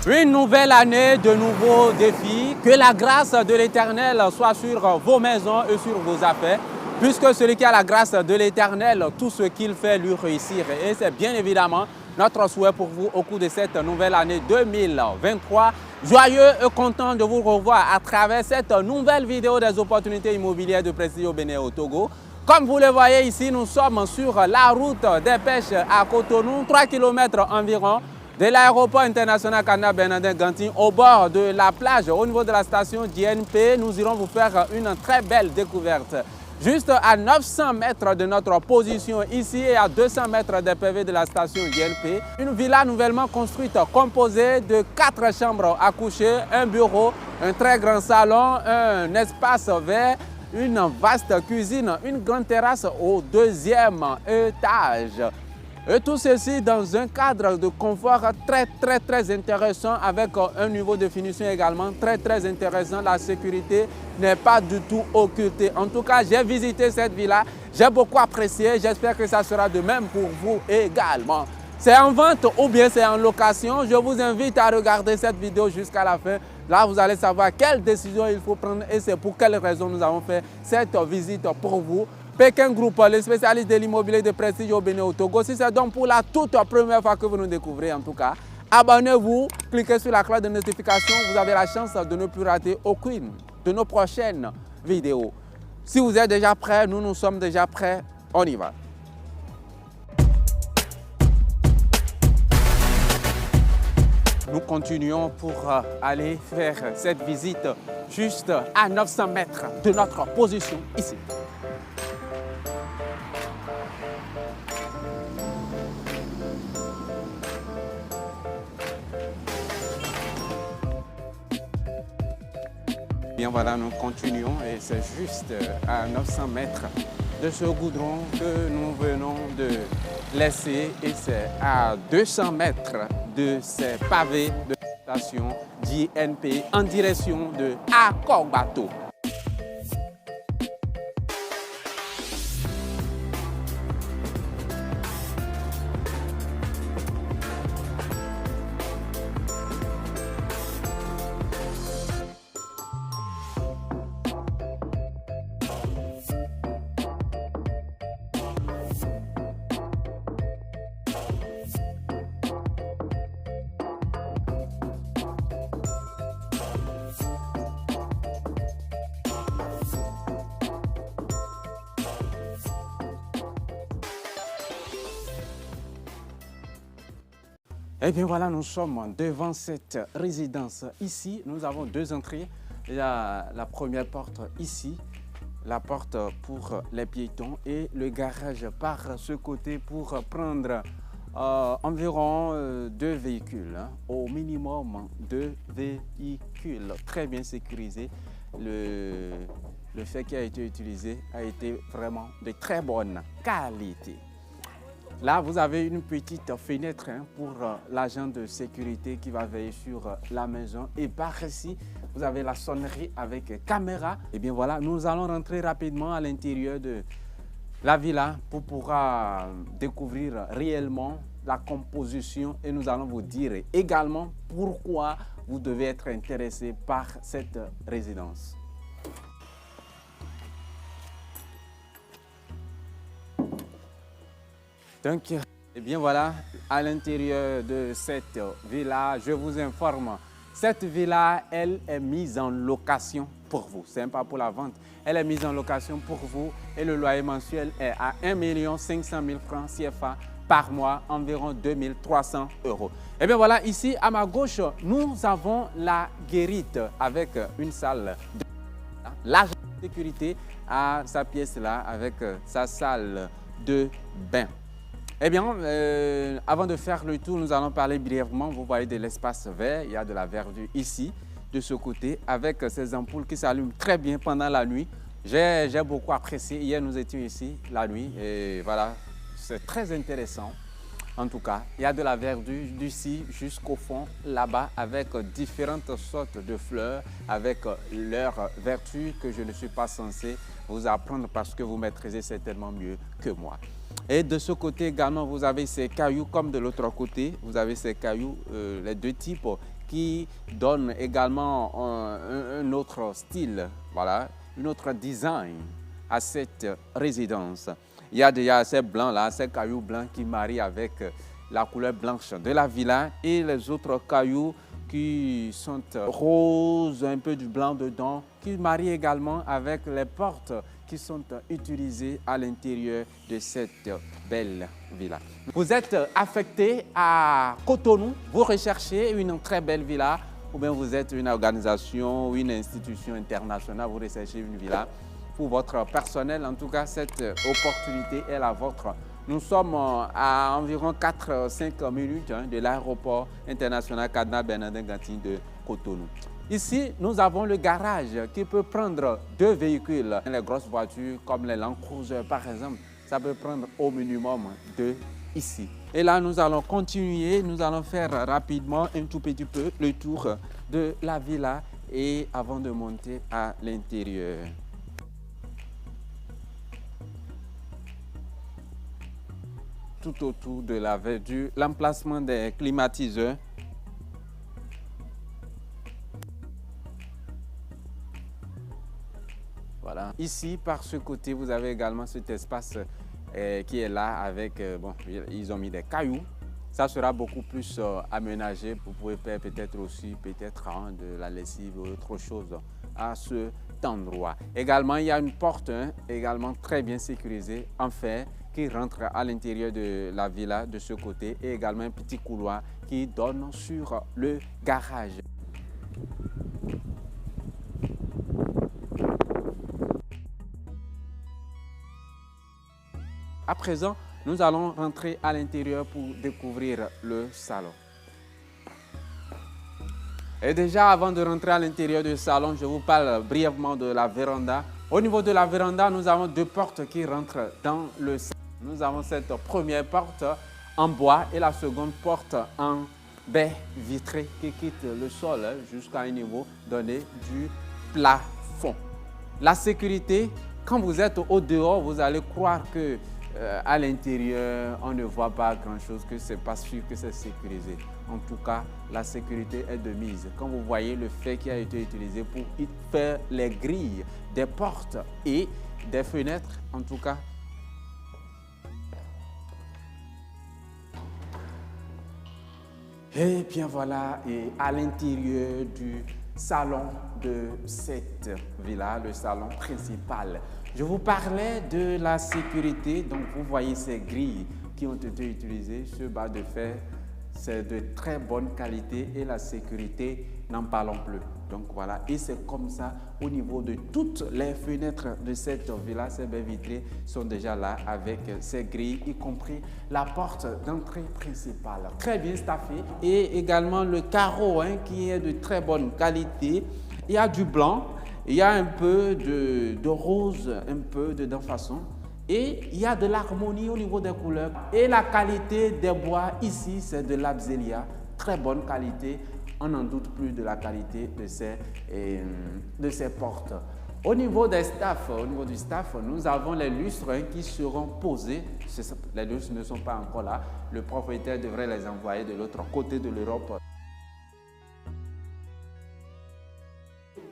Une nouvelle année, de nouveaux défis. Que la grâce de l'Éternel soit sur vos maisons et sur vos affaires. Puisque celui qui a la grâce de l'Éternel, tout ce qu'il fait lui réussir. Et c'est bien évidemment notre souhait pour vous au cours de cette nouvelle année 2023. Joyeux et content de vous revoir à travers cette nouvelle vidéo des opportunités immobilières de Prestige au Bénin au Togo. Comme vous le voyez ici, nous sommes sur la route des pêches à Cotonou, 3 km environ de l'aéroport international Canada Bernardin Gantin au bord de la plage au niveau de la station JNP. Nous irons vous faire une très belle découverte. Juste à 900 mètres de notre position ici et à 200 mètres des PV de la station JNP, une villa nouvellement construite composée de 4 chambres à coucher, un bureau, un très grand salon, un espace vert, une vaste cuisine, une grande terrasse au 2e étage. Et tout ceci dans un cadre de confort très intéressant avec un niveau de finition également très intéressant. La sécurité n'est pas du tout occultée. En tout cas, j'ai visité cette villa, j'ai beaucoup apprécié. J'espère que ça sera de même pour vous également. C'est en vente ou bien c'est en location. Je vous invite à regarder cette vidéo jusqu'à la fin. Là, vous allez savoir quelle décision il faut prendre et c'est pour quelle raison nous avons fait cette visite pour vous. Pékin Group, le spécialiste de l'immobilier de Prestige au Bénin au Togo. Si c'est donc pour la toute première fois que vous nous découvrez, en tout cas, abonnez-vous, cliquez sur la cloche de notification. Vous avez la chance de ne plus rater aucune de nos prochaines vidéos. Si vous êtes déjà prêts, nous sommes déjà prêts. On y va. Nous continuons pour aller faire cette visite juste à 900 mètres de notre position ici. Bien voilà, nous continuons et c'est juste à 900 mètres de ce goudron que nous venons de laisser et c'est à 200 mètres de ces pavés de la station JNP en direction de Akogbato. Et bien voilà, nous sommes devant cette résidence. Ici, nous avons 2 entrées. Il y a la première porte ici, la porte pour les piétons et le garage par ce côté pour prendre environ 2 véhicules, hein, au minimum 2 véhicules, très bien sécurisés. Le fait qui a été utilisé a été vraiment de très bonne qualité. Là, vous avez une petite fenêtre pour l'agent de sécurité qui va veiller sur la maison. Et par ici, vous avez la sonnerie avec caméra. Et bien voilà, nous allons rentrer rapidement à l'intérieur de la villa pour pouvoir découvrir réellement la composition. Et nous allons vous dire également pourquoi vous devez être intéressé par cette résidence. Donc, et bien voilà, à l'intérieur de cette villa, je vous informe, cette villa, elle est mise en location pour vous. Ce n'est pas pour la vente, elle est mise en location pour vous et le loyer mensuel est à 1 500 000 francs CFA par mois, environ 2 300 €. Et bien voilà, ici à ma gauche, nous avons la guérite avec une salle de l'agent de sécurité à sa pièce là avec sa salle de bain. Eh bien, avant de faire le tour, nous allons parler brièvement. Vous voyez de l'espace vert, il y a de la verdure ici, de ce côté, avec ces ampoules qui s'allument très bien pendant la nuit. J'ai beaucoup apprécié. Hier, nous étions ici la nuit et voilà, c'est très intéressant. En tout cas, il y a de la verdure d'ici jusqu'au fond, là-bas, avec différentes sortes de fleurs, avec leurs vertus que je ne suis pas censé vous apprendre parce que vous maîtrisez certainement mieux que moi. Et de ce côté également, vous avez ces cailloux comme de l'autre côté. Vous avez ces cailloux, les 2 types qui donne également un autre style, voilà, un autre design à cette résidence. Il y a déjà ces blancs-là, ces cailloux blancs qui marient avec la couleur blanche de la villa et les autres cailloux qui sont roses, un peu du blanc dedans, qui marient également avec les portes qui sont utilisées à l'intérieur de cette belle villa. Vous êtes affecté à Cotonou, vous recherchez une très belle villa, ou bien vous êtes une organisation ou une institution internationale, vous recherchez une villa pour votre personnel. En tout cas, cette opportunité est la vôtre. Nous sommes à environ 4-5 minutes de l'aéroport international Cardinal Bernardin Gantigny de Cotonou. Ici, nous avons le garage qui peut prendre 2 véhicules. Les grosses voitures comme les Land Cruiser par exemple, ça peut prendre au minimum 2 ici. Et là, nous allons continuer, nous allons faire rapidement un tout petit peu le tour de la villa et avant de monter à l'intérieur. Tout autour de la verdure, l'emplacement des climatiseurs. Voilà. Ici, par ce côté, vous avez également cet espace qui est là avec, bon, ils ont mis des cailloux. Ça sera beaucoup plus aménagé. Vous pouvez faire peut-être aussi de la lessive ou autre chose à cet endroit. Également, il y a une porte également très bien sécurisée en fer qui rentre à l'intérieur de la villa de ce côté et également un petit couloir qui donne sur le garage. À présent, nous allons rentrer à l'intérieur pour découvrir le salon. Et déjà, avant de rentrer à l'intérieur du salon, je vous parle brièvement de la véranda. Au niveau de la véranda, nous avons 2 portes qui rentrent dans le salon. Nous avons cette première porte en bois et la seconde porte en baie vitrée qui quitte le sol jusqu'à un niveau donné du plafond. La sécurité, quand vous êtes au dehors, vous allez croire que à l'intérieur, on ne voit pas grand-chose, que ce n'est pas sûr que c'est sécurisé. En tout cas, la sécurité est de mise. Quand vous voyez le fait qui a été utilisé pour faire les grilles des portes et des fenêtres, en tout cas, et bien voilà, et à l'intérieur du salon de cette villa, le salon principal. Je vous parlais de la sécurité, donc vous voyez ces grilles qui ont été utilisées, ce bas de fer, c'est de très bonne qualité et la sécurité, n'en parlons plus. Donc voilà, et c'est comme ça au niveau de toutes les fenêtres de cette villa, ces baies vitrées sont déjà là avec ces grilles, y compris la porte d'entrée principale. Très bien staffé et également le carreau qui est de très bonne qualité. Il y a du blanc, il y a un peu de rose, un peu de façon. Et il y a de l'harmonie au niveau des couleurs. Et la qualité des bois ici, c'est de l'Absélia. Très bonne qualité. On n'en doute plus de la qualité de ces portes. Au niveau du staff, nous avons les lustres qui seront posés. Les lustres ne sont pas encore là. Le propriétaire devrait les envoyer de l'autre côté de l'Europe.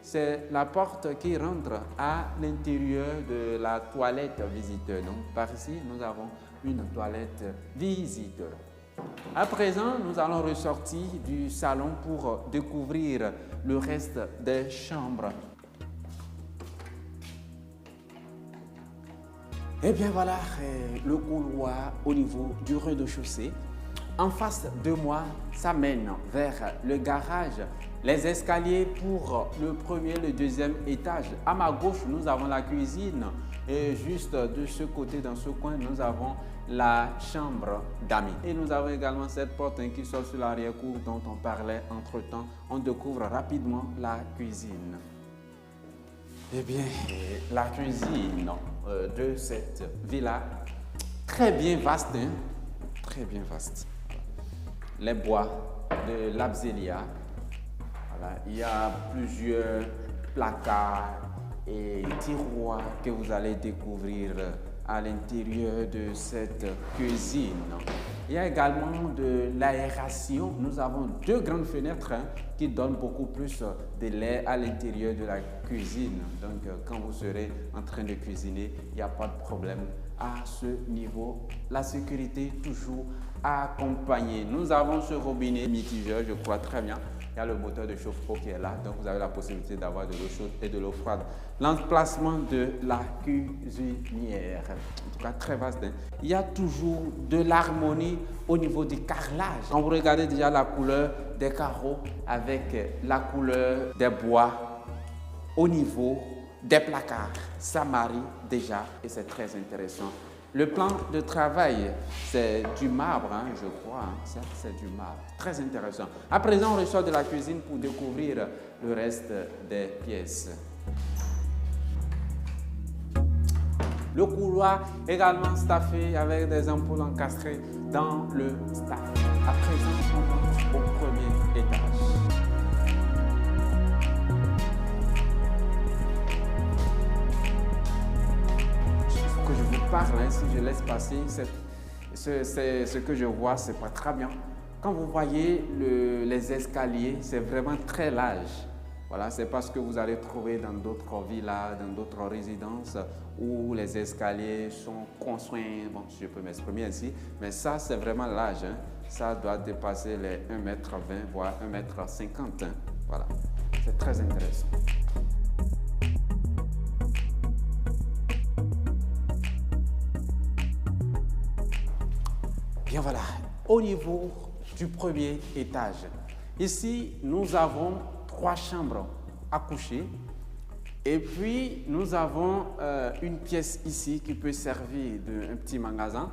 C'est la porte qui rentre à l'intérieur de la toilette visiteur. Donc, par ici, nous avons une toilette visiteur. À présent, nous allons ressortir du salon pour découvrir le reste des chambres. Et bien voilà, le couloir au niveau du rez-de-chaussée. En face de moi, ça mène vers le garage, les escaliers pour le premier et le deuxième étage. À ma gauche, nous avons la cuisine et juste de ce côté, dans ce coin, nous avons la chambre d'amis. Et nous avons également cette porte qui sort sur l'arrière-cour dont on parlait entre-temps. On découvre rapidement la cuisine. Eh bien, la cuisine de cette villa, très bien vaste, très bien vaste. Les bois de l'Absélia. Voilà. Il y a plusieurs placards et tiroirs que vous allez découvrir à l'intérieur de cette cuisine. Il y a également de l'aération. Nous avons deux grandes fenêtres qui donnent beaucoup plus de l'air à l'intérieur de la cuisine. Donc, quand vous serez en train de cuisiner, il n'y a pas de problème à ce niveau. La sécurité toujours accompagnée. Nous avons ce robinet mitigeur, je crois très bien. Il y a le moteur de chauffe-eau qui est là, donc vous avez la possibilité d'avoir de l'eau chaude et de l'eau froide. L'emplacement de la cuisinière, en tout cas très vaste. Il y a toujours de l'harmonie au niveau du carrelage. Quand vous regardez déjà la couleur des carreaux avec la couleur des bois au niveau des placards, ça marie déjà et c'est très intéressant. Le plan de travail, c'est du marbre, je crois, c'est du marbre. Très intéressant. À présent, on ressort de la cuisine pour découvrir le reste des pièces. Le couloir également staffé avec des ampoules encastrées dans le staff. À présent, on monte au premier étage. Que je vous parle, si je laisse passer, ce que je vois, c'est pas très bien. Quand vous voyez les escaliers, c'est vraiment très large. Voilà, c'est pas ce que vous allez trouver dans d'autres villas, dans d'autres résidences où les escaliers sont construits, bon, si je peux m'exprimer ainsi, mais ça, c'est vraiment large. Ça doit dépasser les 1,20 m, voire 1,50 m. Voilà, c'est très intéressant. Bien voilà, au niveau du premier étage, ici nous avons 3 chambres à coucher et puis nous avons une pièce ici qui peut servir d'un petit magasin,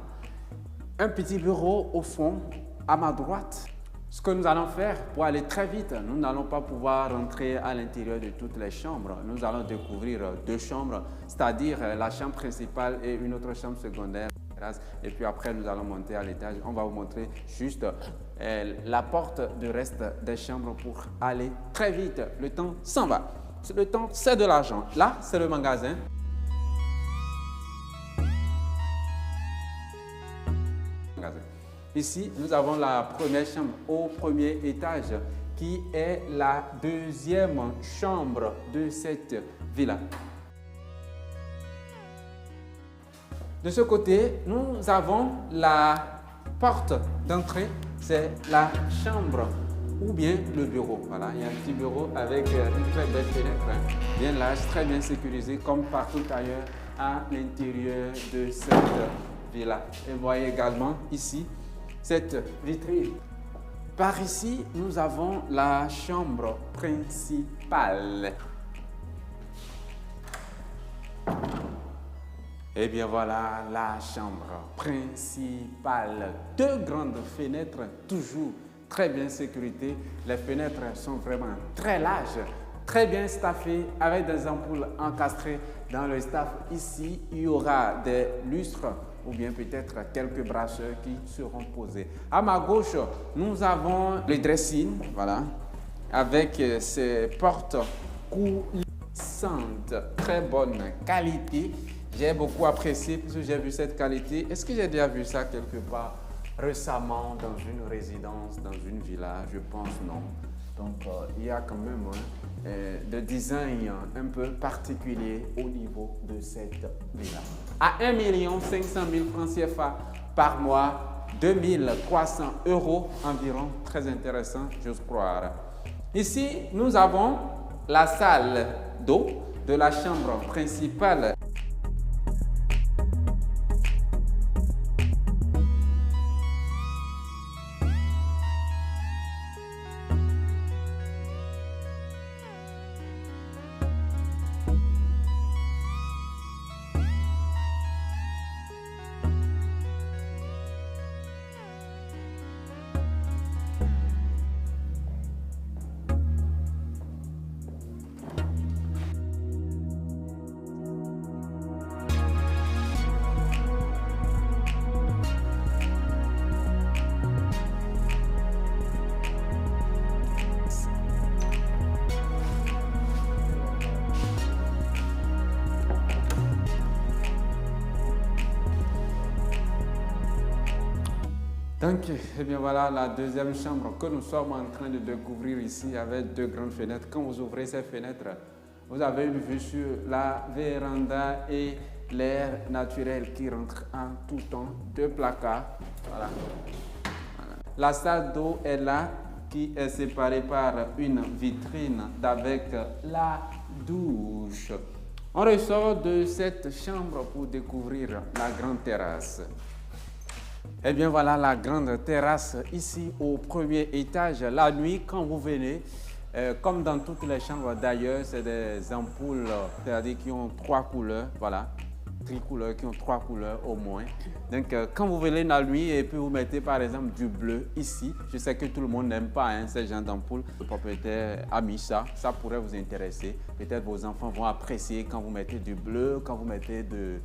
un petit bureau au fond à ma droite. Ce que nous allons faire pour aller très vite, nous n'allons pas pouvoir rentrer à l'intérieur de toutes les chambres. Nous allons découvrir 2 chambres, c'est-à-dire la chambre principale et une autre chambre secondaire. Et puis après, nous allons monter à l'étage. On va vous montrer juste la porte de reste des chambres pour aller très vite. Le temps s'en va. Le temps, c'est de l'argent. Là, c'est le magasin. Ici, nous avons la première chambre au premier étage qui est la deuxième chambre de cette villa. De ce côté, nous avons la porte d'entrée, c'est la chambre ou bien le bureau. Voilà, il y a un petit bureau avec une très belle fenêtre, bien large, très bien sécurisé, comme partout ailleurs à l'intérieur de cette villa. Et vous voyez également ici cette vitrine. Par ici, nous avons la chambre principale. Et bien voilà la chambre principale. 2 grandes fenêtres, toujours très bien sécurisées. Les fenêtres sont vraiment très larges, très bien staffées avec des ampoules encastrées dans le staff. Ici, il y aura des lustres ou bien peut-être quelques brasseurs qui seront posés. À ma gauche, nous avons le dressing, voilà, avec ces portes coulissantes, très bonne qualité. J'ai beaucoup apprécié puisque j'ai vu cette qualité. Est-ce que j'ai déjà vu ça quelque part récemment dans une résidence, dans une villa? Je pense non. Donc il y a quand même de design un peu particulier au niveau de cette villa. À 1 500 000 francs CFA par mois, 2300 € environ, très intéressant, j'ose croire. Ici, nous avons la salle d'eau de la chambre principale. Donc, eh bien voilà la deuxième chambre que nous sommes en train de découvrir ici avec deux grandes fenêtres. Quand vous ouvrez ces fenêtres, vous avez une vue sur la véranda et l'air naturel qui rentre en tout temps. Deux placards. Voilà. La salle d'eau est là, qui est séparée par une vitrine avec la douche. On ressort de cette chambre pour découvrir la grande terrasse. Eh bien voilà la grande terrasse ici au premier étage. La nuit, quand vous venez, comme dans toutes les chambres d'ailleurs, c'est des ampoules, c'est-à-dire qui ont trois couleurs, voilà, tricouleurs qui ont trois couleurs au moins. Donc quand vous venez la nuit et puis vous mettez par exemple du bleu ici, je sais que tout le monde n'aime pas ces genres d'ampoules. Le propriétaire a mis ça pourrait vous intéresser. Peut-être vos enfants vont apprécier quand vous mettez du bleu, quand vous mettez de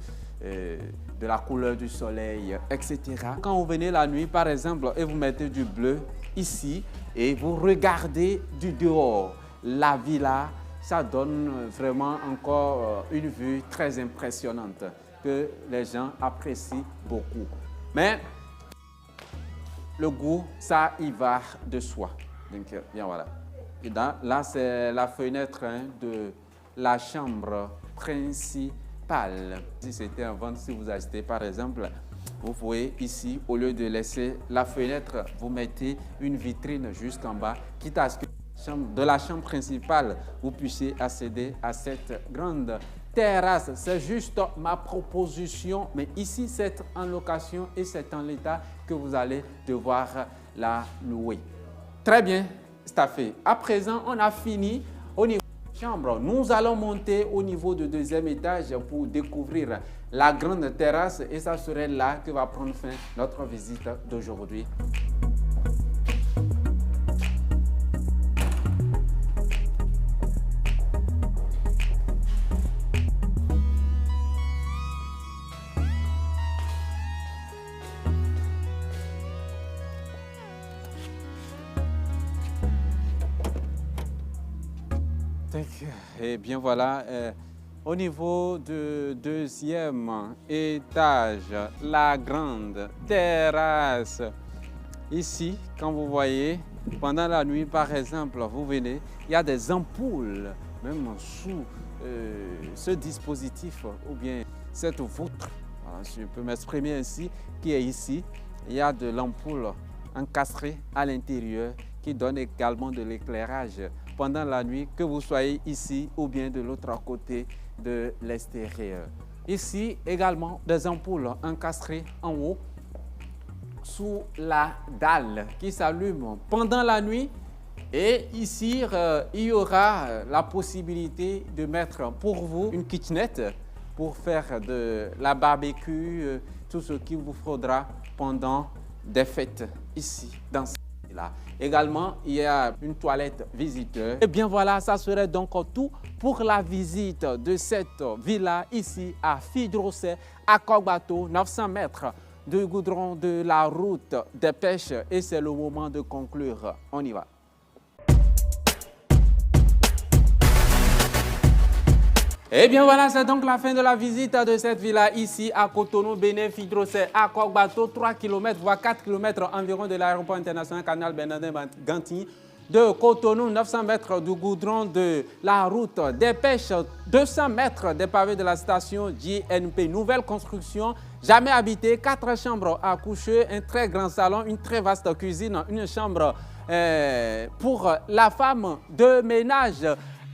la couleur du soleil, etc. Quand vous venez la nuit, par exemple, et vous mettez du bleu ici, et vous regardez du dehors la villa, ça donne vraiment encore une vue très impressionnante que les gens apprécient beaucoup. Mais le goût, ça y va de soi. Donc, bien voilà. Et là, c'est la fenêtre de la chambre principale. Si c'était en vente, si vous achetez par exemple, vous pouvez ici, au lieu de laisser la fenêtre, vous mettez une vitrine juste en bas, quitte à ce que de la chambre principale, vous puissiez accéder à cette grande terrasse. C'est juste ma proposition, mais ici, c'est en location et c'est en l'état que vous allez devoir la louer. Très bien, c'est fait. À présent, on a fini au niveau de la chambre. Nous allons monter au niveau du deuxième étage pour découvrir la grande terrasse et ça serait là que va prendre fin notre visite d'aujourd'hui. Et bien voilà, au niveau du deuxième étage, la grande terrasse. Ici, quand vous voyez, pendant la nuit par exemple, vous venez, il y a des ampoules, même sous ce dispositif ou bien cette voûte, voilà, si je peux m'exprimer ainsi, qui est ici. Il y a de l'ampoule encastrée à l'intérieur qui donne également de l'éclairage pendant la nuit, que vous soyez ici ou bien de l'autre côté de l'extérieur. Ici également des ampoules encastrées en haut sous la dalle qui s'allume pendant la nuit. Et ici, il y aura la possibilité de mettre pour vous une kitchenette pour faire de la barbecue, tout ce qu'il vous faudra pendant des fêtes ici, dans cette là. Également, il y a une toilette visiteur. Et bien voilà, ça serait donc tout pour la visite de cette villa ici à Fidrosset, à Kogbato, 900 mètres de goudron de la route des pêches. Et c'est le moment de conclure. On y va. Et bien voilà, c'est donc la fin de la visite de cette villa ici à Cotonou, Bénin, Fidrosset, à Kogbato, 3 km voire 4 km environ de l'aéroport international Canal Bernardin-Gantigny. De Cotonou, 900 mètres du goudron de la route des pêches, 200 mètres des pavés de la station JNP. Nouvelle construction, jamais habitée, 4 chambres à coucher, un très grand salon, une très vaste cuisine, une chambre pour la femme de ménage.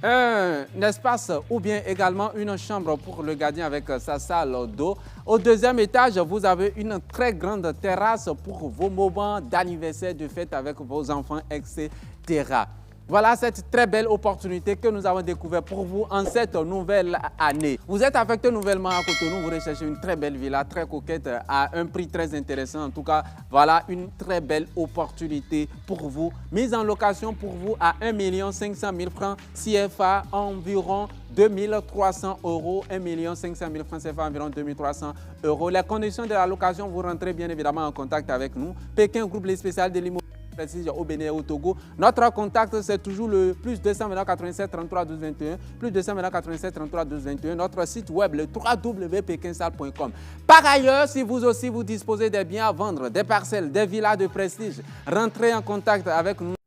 Un espace ou bien également une chambre pour le gardien avec sa salle d'eau. Au deuxième étage, vous avez une très grande terrasse pour vos moments d'anniversaire, de fête avec vos enfants, etc. Voilà cette très belle opportunité que nous avons découverte pour vous en cette nouvelle année. Vous êtes affecté nouvellement à Cotonou, vous recherchez une très belle villa, très coquette, à un prix très intéressant. En tout cas, voilà une très belle opportunité pour vous. Mise en location pour vous à 1 500 000 francs CFA, environ 2300 €. 1 500 000 francs CFA, environ 2300 €. Les conditions de la location, vous rentrez bien évidemment en contact avec nous. Pékin Groupe Les Spéciales de l'immobilier. Prestige au Bénin et au Togo. Notre contact, c'est toujours le plus 229 87 33 12 21, plus 229 87 33 12 21. Notre site web, le www.pekinsal.com. Par ailleurs, si vous aussi vous disposez des biens à vendre, des parcelles, des villas de prestige, rentrez en contact avec nous.